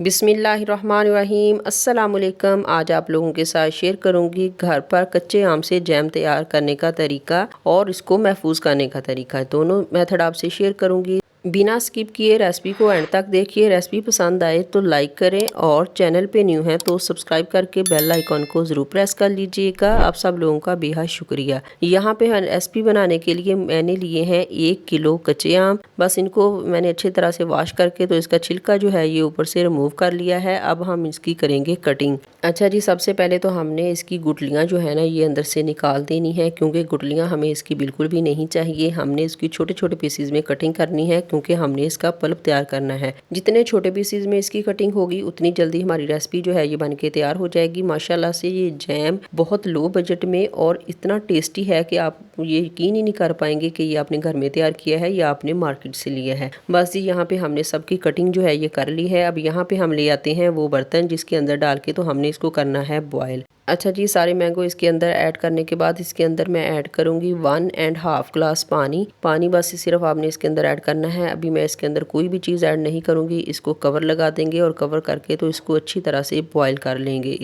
बिस्मिल्लाहिर्रहमानिर्रहीम। अस्सलाम वालेकुम। आज आप लोगों के साथ शेयर करूंगी घर पर कच्चे आम से जैम तैयार करने का तरीका और इसको महफूज करने का तरीका। दोनों मेथड आपसे शेयर करूंगी। बिना स्किप किए रेसिपी को एंड तक देखिए। रेसिपी पसंद आए तो लाइक करें और चैनल पे न्यू है तो सब्सक्राइब करके बेल आइकॉन को ज़रूर प्रेस कर लीजिएगा। आप सब लोगों का बेहद शुक्रिया। यहाँ पे रेसिपी बनाने के लिए मैंने लिए हैं 1 किलो कच्चे आम। बस इनको मैंने अच्छी तरह से वॉश करके तो इसका छिलका जो है ये ऊपर से रिमूव कर लिया है। अब हम इसकी करेंगे कटिंग। अच्छा जी, सबसे पहले तो हमने इसकी गुठलियाँ जो है ना ये अंदर से निकाल देनी है, क्योंकि गुठलियाँ हमें इसकी बिल्कुल भी नहीं चाहिए। हमने इसकी छोटे छोटे पीसीज में कटिंग करनी है, क्योंकि हमने इसका पल्प तैयार करना है। जितने छोटे पीसीज में इसकी कटिंग होगी उतनी जल्दी हमारी रेसिपी जो है ये बन के तैयार हो जाएगी। माशाल्लाह से ये जैम बहुत लो बजट में और इतना टेस्टी है कि आप ये यकीन ही नहीं कर पाएंगे कि ये आपने घर में तैयार किया है या आपने मार्केट से लिया है। बस जी, यहाँ पे हमने सबकी कटिंग जो है ये कर ली है। अब यहाँ पे हम ले आते हैं वो बर्तन जिसके अंदर डाल के तो हमने इसको करना है बॉयल। अच्छा जी, सारे मैंगो इसके अंदर ऐड करने के बाद इसके अंदर मैं ऐड करूंगी 1.5 ग्लास पानी बस सिर्फ आपने इसके अंदर ऐड करना है। अभी मैं इसके अंदर कोई भी चीज़ ऐड नहीं करूंगी। इसको कवर लगा देंगे और कवर करके तो इसको अच्छी तरह से बॉयल कर लेंगे।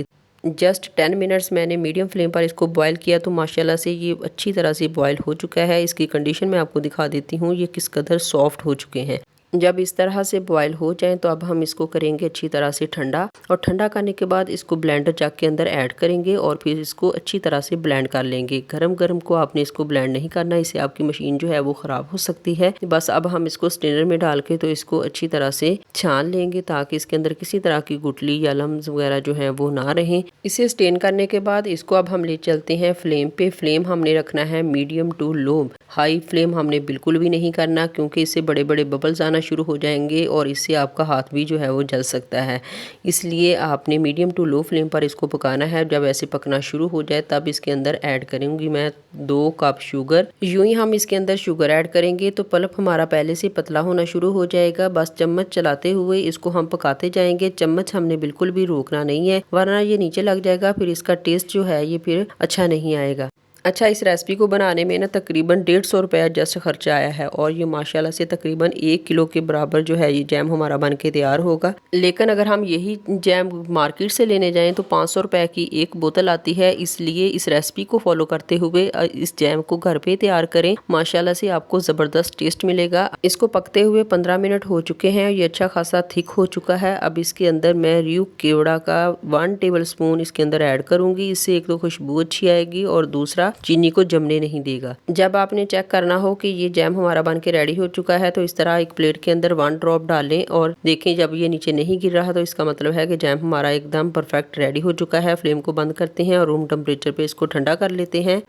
जस्ट 10 मिनट्स मैंने मीडियम फ्लेम पर इसको बॉयल किया तो माशाल्लाह से ये अच्छी तरह से बॉयल हो चुका है। इसकी कंडीशन मैं आपको दिखा देती हूँ ये किस कदर सॉफ्ट हो चुके हैं। जब इस तरह से बॉयल हो जाए तो अब हम इसको करेंगे अच्छी तरह से ठंडा, और ठंडा करने के बाद इसको ब्लेंडर जग के अंदर ऐड करेंगे और फिर इसको अच्छी तरह से ब्लेंड कर लेंगे। गरम गरम को आपने इसको ब्लेंड नहीं करना, इससे आपकी मशीन जो है वो ख़राब हो सकती है। बस अब हम इसको स्ट्रेनर में डाल के तो इसको अच्छी तरह से छान लेंगे ताकि इसके अंदर किसी तरह की गुठली या लम्स वगैरह जो है वो ना रहें। इसे स्टेन करने के बाद इसको अब हम ले चलते हैं फ्लेम पे। फ्लेम हमने रखना है medium to low. High flame हमने बिल्कुल भी नहीं करना, क्योंकि इससे बड़े बड़े बबल्स आना शुरू हो जाएंगे और इससे आपका हाथ भी जो है वो जल सकता है। इसलिए आपने मीडियम टू लो फ्लेम पर इसको पकाना है। जब ऐसे पकना शुरू हो जाए तब इसके अंदर ऐड करूंगी मैं 2 कप शुगर। यूं ही हम इसके अंदर शुगर ऐड करेंगे तो पल्प हमारा पहले से पतला होना शुरू हो जाएगा। बस चम्मच चलाते हुए इसको हम पकाते जाएंगे। चम्मच हमने बिल्कुल भी रोकना नहीं है, वरना ये नीचे लग जाएगा, फिर इसका टेस्ट जो है ये फिर अच्छा नहीं आएगा। अच्छा, इस रेसिपी को बनाने में ना तकरीबन 150 रुपया जस्ट खर्चा आया है और ये माशाल्लाह से तकरीबन 1 किलो के बराबर जो है ये जैम हमारा बन के तैयार होगा। लेकिन अगर हम यही जैम मार्केट से लेने जाएं तो 500 रुपये की एक बोतल आती है। इसलिए इस रेसिपी को फॉलो करते हुए इस जैम को घर पे तैयार करें। माशाल्लाह से आपको ज़बरदस्त टेस्ट मिलेगा। इसको पकते हुए 15 मिनट हो चुके हैं। ये अच्छा खासा थिक हो चुका है। अब इसके अंदर मैं र्यू केवड़ा का 1 टेबल स्पून इसके अंदर ऐड करूंगी। इससे एक तो खुशबू अच्छी आएगी और दूसरा चीनी को जमने नहीं देगा। जब आपने चेक करना हो कि ये जैम हमारा बन के रेडी हो चुका है तो इस तरह एक प्लेट के अंदर 1 ड्रॉप डालें और देखें जब ये नीचे नहीं गिर रहा तो इसका मतलब है कि जैम हमारा एकदम परफेक्ट रेडी हो चुका है। फ्लेम को बंद करते हैं और रूम टेम्परेचर पे इसको ठंडा कर लेते हैं।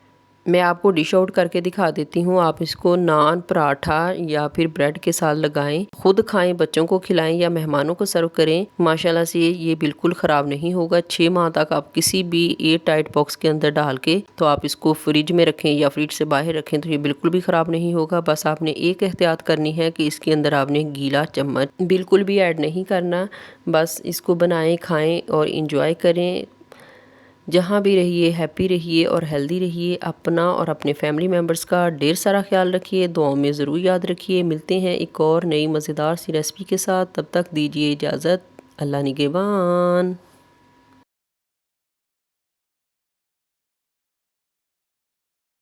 मैं आपको डिश आउट करके दिखा देती हूँ। आप इसको नान, पराठा या फिर ब्रेड के साथ लगाएं, खुद खाएं, बच्चों को खिलाएं या मेहमानों को सर्व करें। माशाल्लाह से ये बिल्कुल ख़राब नहीं होगा। 6 माह तक आप किसी भी एयर टाइट बॉक्स के अंदर डाल के तो आप इसको फ्रिज में रखें या फ्रिज से बाहर रखें तो ये बिल्कुल भी ख़राब नहीं होगा। बस आपने एक एहतियात करनी है कि इसके अंदर आपने गीला चम्मच बिल्कुल भी ऐड नहीं करना। बस इसको बनाएं, खाएँ और इंजॉय करें। जहाँ भी रहिए हैप्पी रहिए और हेल्दी रहिए। अपना और अपने फैमिली मेम्बर्स का ढेर सारा ख्याल रखिए। दुआओं में ज़रूर याद रखिए। मिलते हैं एक और नई मज़ेदार सी रेसिपी के साथ। तब तक दीजिए इजाज़त। अल्लाह निगहबान।